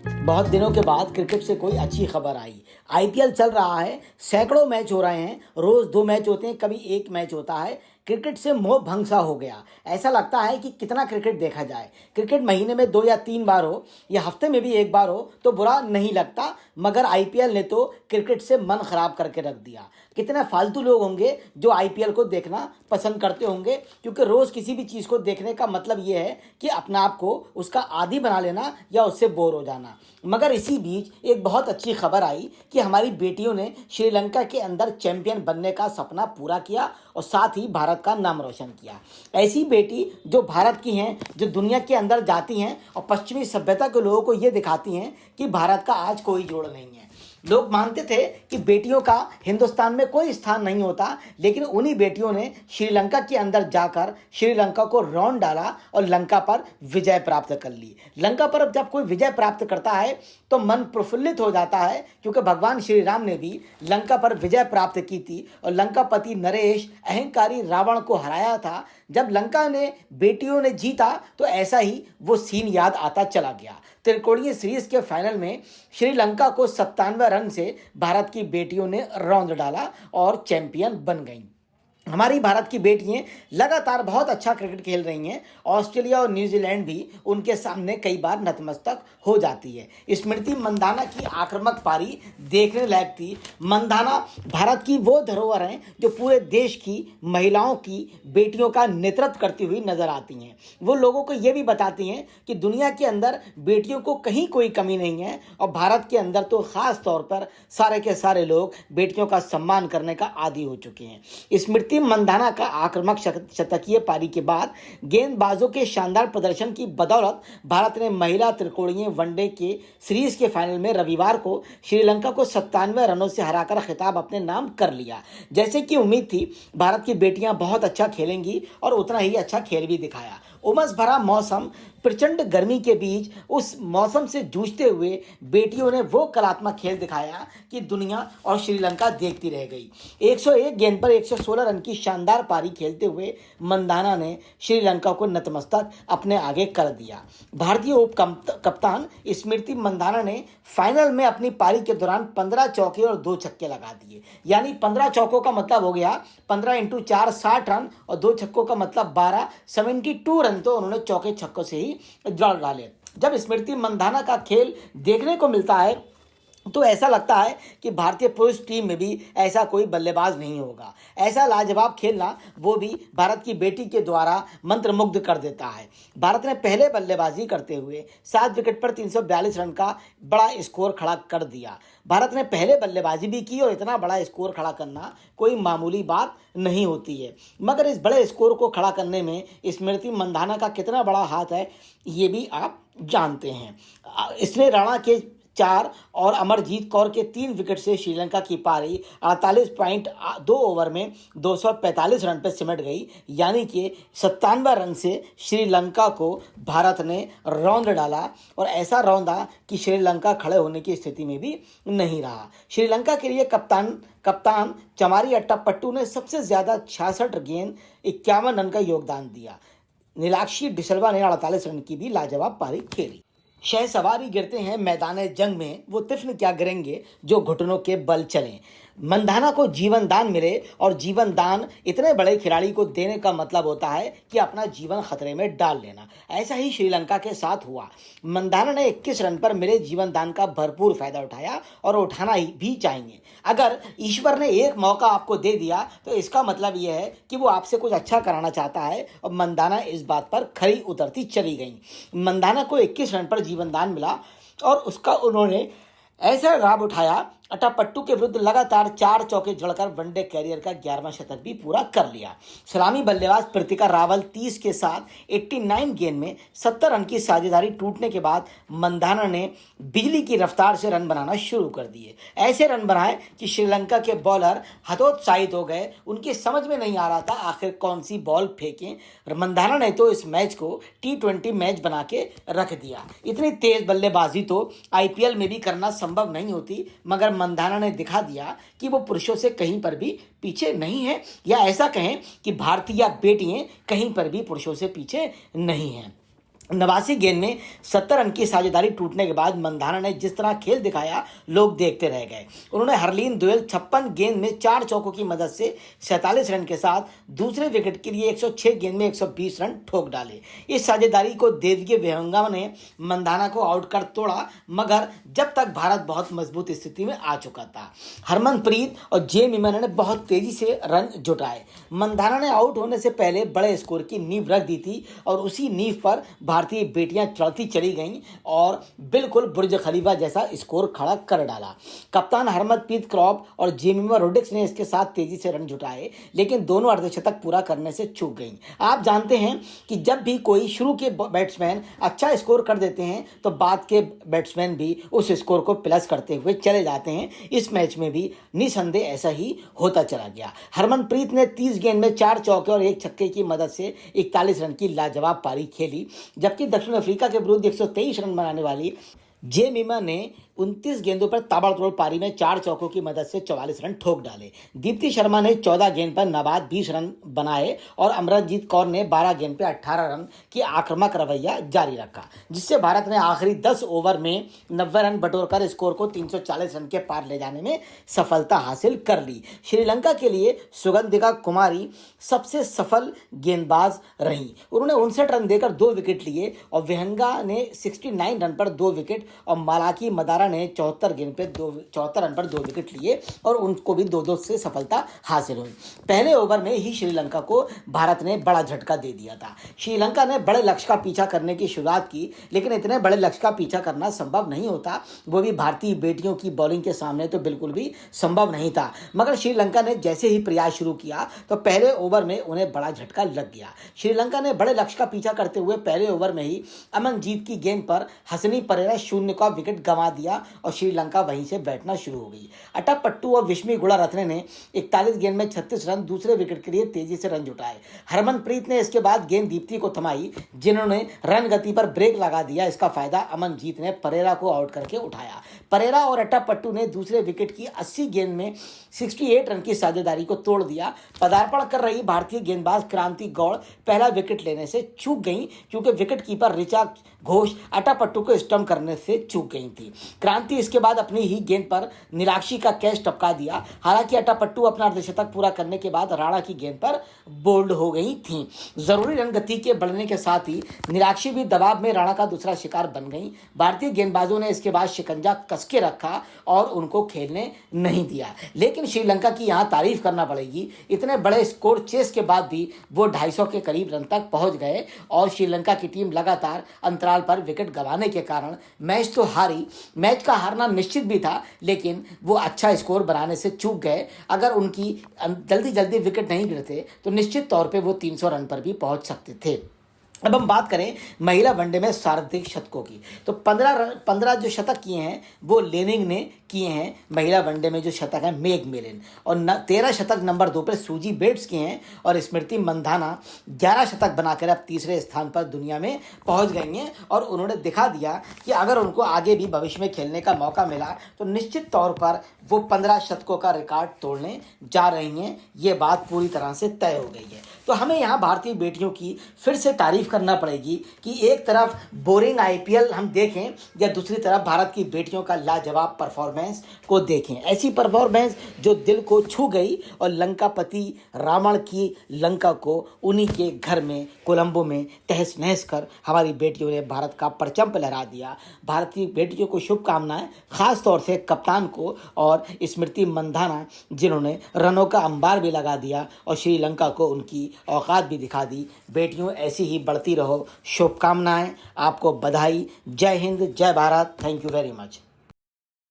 बहुत दिनों के बाद क्रिकेट से कोई अच्छी खबर आई। आईपीएल चल रहा है, सैकड़ों मैच हो रहे हैं, रोज 2 मैच होते हैं, कभी 1 मैच होता है। क्रिकेट से मोह भंग सा हो गया। ऐसा लगता है कि कितना क्रिकेट देखा जाए। क्रिकेट महीने में 2 या 3 बार हो या हफ्ते में भी 1 बार हो तो बुरा नहीं लगता, मगर आईपीएल ने तो क्रिकेट से मन खराब करके रख दिया। कितने फालतू लोग होंगे जो आईपीएल को देखना पसंद करते होंगे, क्योंकि रोज किसी भी चीज़ को देखने का मतलब ये है कि अपने आप को उसका आदी बना लेना या उससे बोर हो जाना। मगर इसी बीच एक बहुत अच्छी खबर आई कि हमारी बेटियों ने श्रीलंका के अंदर चैंपियन बनने का सपना पूरा किया और साथ ही भारत का नाम रोशन किया। ऐसी बेटी जो भारत की हैं, जो दुनिया के अंदर जाती हैं और पश्चिमी सभ्यता के लोगों को ये दिखाती हैं कि भारत का आज कोई जोड़ नहीं है। लोग मानते थे कि बेटियों का हिंदुस्तान में कोई स्थान नहीं होता, लेकिन उन्हीं बेटियों ने श्रीलंका के अंदर जाकर श्रीलंका को रौंद डाला और लंका पर विजय प्राप्त कर ली। लंका पर जब कोई विजय प्राप्त करता है तो मन प्रफुल्लित हो जाता है, क्योंकि भगवान श्री राम ने भी लंका पर विजय प्राप्त की थी और लंकापति नरेश अहंकारी रावण को हराया था। जब लंका ने बेटियों ने जीता तो ऐसा ही वो सीन याद आता चला गया। त्रिकोणीय सीरीज के फाइनल में श्रीलंका को 97 रन से भारत की बेटियों ने रौंद डाला और चैंपियन बन गईं। हमारी भारत की बेटियां लगातार बहुत अच्छा क्रिकेट खेल रही हैं। ऑस्ट्रेलिया और न्यूजीलैंड भी उनके सामने कई बार नतमस्तक हो जाती है। स्मृति मंदाना की आक्रामक पारी देखने लायक थी। मंदाना भारत की वो धरोहर हैं जो पूरे देश की महिलाओं की बेटियों का नेतृत्व करती हुई नजर आती हैं। वो लोगों को ये भी बताती हैं कि दुनिया के अंदर बेटियों को कहीं कोई कमी नहीं है और भारत के अंदर तो खास तौर पर सारे के सारे लोग बेटियों का सम्मान करने का आदी हो चुके हैं। स्मृति मंदाना का आक्रामक शतकीय पारी के बाद गेंदबाजों के शानदार प्रदर्शन की बदौलत भारत ने महिला त्रिकोणीय वनडे के सीरीज के फाइनल में रविवार को श्रीलंका को 97 रनों से हराकर खिताब अपने नाम कर लिया। जैसे कि उम्मीद थी, भारत की बेटियां बहुत अच्छा खेलेंगी और उतना ही अच्छा खेल भी दिखाया। उमस भरा मौसम, प्रचंड गर्मी के बीच उस मौसम से जूझते हुए बेटियों ने वो कलात्मक खेल दिखाया कि दुनिया और श्रीलंका देखती रह गई। 101 गेंद पर 116 रन की शानदार पारी खेलते हुए मंदाना ने श्रीलंका को नतमस्तक अपने आगे कर दिया। भारतीय उप कप्तान स्मृति मंदाना ने फाइनल में अपनी पारी के दौरान 15 चौके और 2 छक्के लगा दिए। यानी 15 चौकों का मतलब हो गया 15 × 4 60 रन और 2 छक्कों का मतलब 12 72 रन तो उन्होंने चौके छक्कों से ही जड़ डाले। जब स्मृति मंदाना का खेल देखने को मिलता है तो ऐसा लगता है कि भारतीय पुरुष टीम में भी ऐसा कोई बल्लेबाज नहीं होगा। ऐसा लाजवाब खेलना वो भी भारत की बेटी के द्वारा मंत्रमुग्ध कर देता है। भारत ने पहले बल्लेबाजी करते हुए 7 विकेट पर 342 रन का बड़ा स्कोर खड़ा कर दिया। भारत ने पहले बल्लेबाजी भी की और इतना बड़ा स्कोर खड़ा करना कोई मामूली बात नहीं होती है। मगर इस बड़े स्कोर को खड़ा करने में स्मृति मंदाना का कितना बड़ा हाथ है, ये भी आप जानते हैं। इसने राणा के 4 और अमरजीत कौर के 3 विकेट से श्रीलंका की पारी 48.2 ओवर में 245 रन पर सिमट गई। यानी कि 97 रन से श्रीलंका को भारत ने रौंद डाला और ऐसा रौंदा कि श्रीलंका खड़े होने की स्थिति में भी नहीं रहा। श्रीलंका के लिए कप्तान चमारी अट्टापट्टू ने सबसे ज़्यादा 66 गेंद 51 रन का योगदान दिया। नीलाक्षी डिसल्वा ने 48 रन की भी लाजवाब पारी खेली। शहसवारी गिरते हैं मैदान जंग में, वो तिफ्न क्या गिरेंगे जो घुटनों के बल चलें। मंदाना को जीवन दान मिले और जीवन दान इतने बड़े खिलाड़ी को देने का मतलब होता है कि अपना जीवन खतरे में डाल लेना। ऐसा ही श्रीलंका के साथ हुआ। मंदाना ने 21 रन पर मिले जीवन दान का भरपूर फायदा उठाया और उठाना ही भी चाहिए। अगर ईश्वर ने एक मौका आपको दे दिया तो इसका मतलब यह है कि वो आपसे कुछ अच्छा कराना चाहता है और मंदाना इस बात पर खरी उतरती चली गई। मंदाना को 21 रन पर जीवन दान मिला और उसका उन्होंने ऐसा लाभ उठाया। अट्टापट्टू के विरुद्ध लगातार 4 चौके जड़कर वनडे कैरियर का 11वां शतक भी पूरा कर लिया। सलामी बल्लेबाज प्रीतिका रावल 30 के साथ 89 गेंद में 70 रन की साझेदारी टूटने के बाद मंदाना ने बिजली की रफ्तार से रन बनाना शुरू कर दिए। ऐसे रन बनाए कि श्रीलंका के बॉलर हतोत्साहित हो गए। उनकी समझ में नहीं आ रहा था आखिर कौन सी बॉल फेंकें। मंदाना ने तो इस मैच को T20 मैच बना के रख दिया। इतनी तेज बल्लेबाजी तो आईपीएल में भी करना संभव नहीं होती, मगर मंदाना ने दिखा दिया कि वो पुरुषों से कहीं पर भी पीछे नहीं है, या ऐसा कहें कि भारतीय बेटियां कहीं पर भी पुरुषों से पीछे नहीं हैं। 89 गेंद में 70 रन की साझेदारी टूटने के बाद मंधाना ने जिस तरह खेल दिखाया, लोग देखते रह गए। उन्होंने हरलीन दुएल 56 गेंद में 4 चौकों की मदद से 47 रन के साथ दूसरे विकेट के लिए 106 गेंद में 120 रन ठोक डाले। इस साझेदारी को देवगी विहंगम ने मंधाना को आउट कर तोड़ा, मगर जब तक भारत बहुत मजबूत स्थिति में आ चुका था। हरमनप्रीत और जे मिमन ने बहुत तेजी से रन जुटाए। मंधाना ने आउट होने से पहले बड़े स्कोर की नींव रख दी थी और उसी नींव पर भारतीय बेटियां चढ़ती चली गईं और बिल्कुल बुर्ज खलीफा जैसा स्कोर खड़ा कर डाला। कप्तान हरमनप्रीत कौर और जेमिमा रोड्रिग्स ने इसके साथ तेजी से रन जुटाए, लेकिन दोनों अर्धशतक पूरा करने से चूक गईं। आप जानते हैं कि जब भी कोई शुरू के बैट्समैन अच्छा स्कोर कर देते हैं तो बाद के बैट्समैन भी उस स्कोर को प्लस करते हुए चले जाते हैं। इस मैच में भी निसंदेह ऐसा ही होता चला गया। हरमनप्रीत ने 30 गेंद में 4 चौके और 1 छक्के की मदद से 41 रन की लाजवाब पारी खेली, जबकि दक्षिण अफ्रीका के विरुद्ध 123 रन बनाने वाली जेमिमा ने 29 गेंदों पर ताबड़तोड़ पारी में 4 चौकों की मदद से 44 रन ठोक डाले। दीप्ति शर्मा ने 14 गेंद पर नाबाद 20 रन बनाए और अमरजीत कौर ने 12 गेंद पर 18 रन की आक्रामक रवैया जारी रखा, जिससे भारत ने आखिरी 10 ओवर में 90 रन बटोरकर स्कोर को 340 रन के पार ले जाने में सफलता हासिल कर ली। श्रीलंका के लिए सुगंधिका कुमारी सबसे सफल गेंदबाज रहीं। उन्होंने 59 रन देकर 2 विकेट लिए और विहंगा ने 69 रन पर 2 विकेट और मालाकी मदारा ने 74 रन पर 2 विकेट लिए और उनको भी 2-2 से सफलता हासिल हुई। पहले ओवर में ही श्रीलंका को भारत ने बड़ा झटका दे दिया था। श्रीलंका ने बड़े लक्ष्य का पीछा करने की शुरुआत की, लेकिन इतने बड़े लक्ष्य का पीछा करना संभव नहीं होता, वो भी भारतीय बेटियों की बॉलिंग के सामने तो बिल्कुल भी संभव नहीं था। मगर श्रीलंका ने जैसे ही प्रयास शुरू किया तो पहले ओवर में उन्हें बड़ा झटका लग गया। श्रीलंका ने बड़े लक्ष्य का पीछा करते हुए पहले ओवर में ही अमनजीत की गेंद पर हसनी परेरा शून्य का विकेट गंवा दिया और श्रीलंका वहीं से बैठना शुरू हो गई। अट्टापट्टू और विस्मी गुणारत्ने ने 41 गेंद में 36 रन दूसरे विकेट के लिए तेजी से रन जुटाए। हरमनप्रीत ने इसके बाद गेंद दीप्ति को थमाई, जिन्होंने रन गति पर ब्रेक लगा दिया। इसका फायदा अमनजीत ने परेरा को आउट करके उठाया। परेरा और अट्टापट्टू ने दूसरे विकेट की 80 गेंद में 68 रन की साझेदारी को तोड़ दिया। पदार्पण कर रही भारतीय गेंदबाज क्रांति गौड़ पहला विकेट लेने से चूक गई, क्योंकि विकेट कीपर ऋचा घोष अट्टापट्टू को स्टंप करने से चूक गई थी। क्रांति इसके बाद अपनी ही गेंद पर नीलाक्षी का कैच टपका दिया। हालांकि अट्टापट्टू अपना अर्धशतक पूरा करने के बाद राणा की गेंद पर बोल्ड हो गई थी। जरूरी रन गति के बढ़ने के साथ ही नीलाक्षी भी दबाव में राणा का दूसरा शिकार बन गई। भारतीय गेंदबाजों ने इसके बाद शिकंजा कस के रखा और उनको खेलने नहीं दिया। लेकिन श्रीलंका की यहाँ तारीफ करना पड़ेगी, इतने बड़े स्कोर चेस के बाद भी वो 250 के करीब रन तक पहुंच गए और श्रीलंका की टीम लगातार अंतराल पर विकेट गंवाने के कारण मैच तो हारी। मैच का हारना निश्चित भी था, लेकिन वो अच्छा स्कोर बनाने से चूक गए। अगर उनकी जल्दी जल्दी विकेट नहीं गिरते तो निश्चित तौर पे वो 300 रन पर भी पहुंच सकते थे। अब हम बात करें महिला वनडे में सर्वाधिक शतकों की, तो 15 जो शतक किए हैं वो लेनिंग ने किए हैं। महिला वनडे में जो शतक है मेग मिलिन, और 13 शतक नंबर 2 पर सूजी बेट्स किए हैं और स्मृति मंधाना 11 शतक बनाकर अब तीसरे स्थान पर दुनिया में पहुंच गई हैं। और उन्होंने दिखा दिया कि अगर उनको आगे भी भविष्य में खेलने का मौका मिला तो निश्चित तौर पर वो 15 शतकों का रिकॉर्ड तोड़ने जा रही हैं। ये बात पूरी तरह से तय हो गई है। तो हमें यहाँ भारतीय बेटियों की फिर से तारीफ करना पड़ेगी कि एक तरफ बोरिंग आईपीएल हम देखें या दूसरी तरफ भारत की बेटियों का लाजवाब परफॉर्मेंस को देखें। ऐसी परफॉर्मेंस जो दिल को छू गई और लंकापति रावण की लंका को उन्हीं के घर में कोलंबो में तहस नहस कर हमारी बेटियों ने भारत का परचम लहरा दिया। भारतीय बेटियों को शुभकामनाएं, खास तौर से कप्तान को और स्मृति मंधाना, जिन्होंने रनों का अंबार भी लगा दिया और श्रीलंका को उनकी औकात भी दिखा दी। बेटियों ऐसी ही बढ़ती रहो, शुभकामनाएं, आपको बधाई। जय हिंद, जय Bharat. Thank you very much.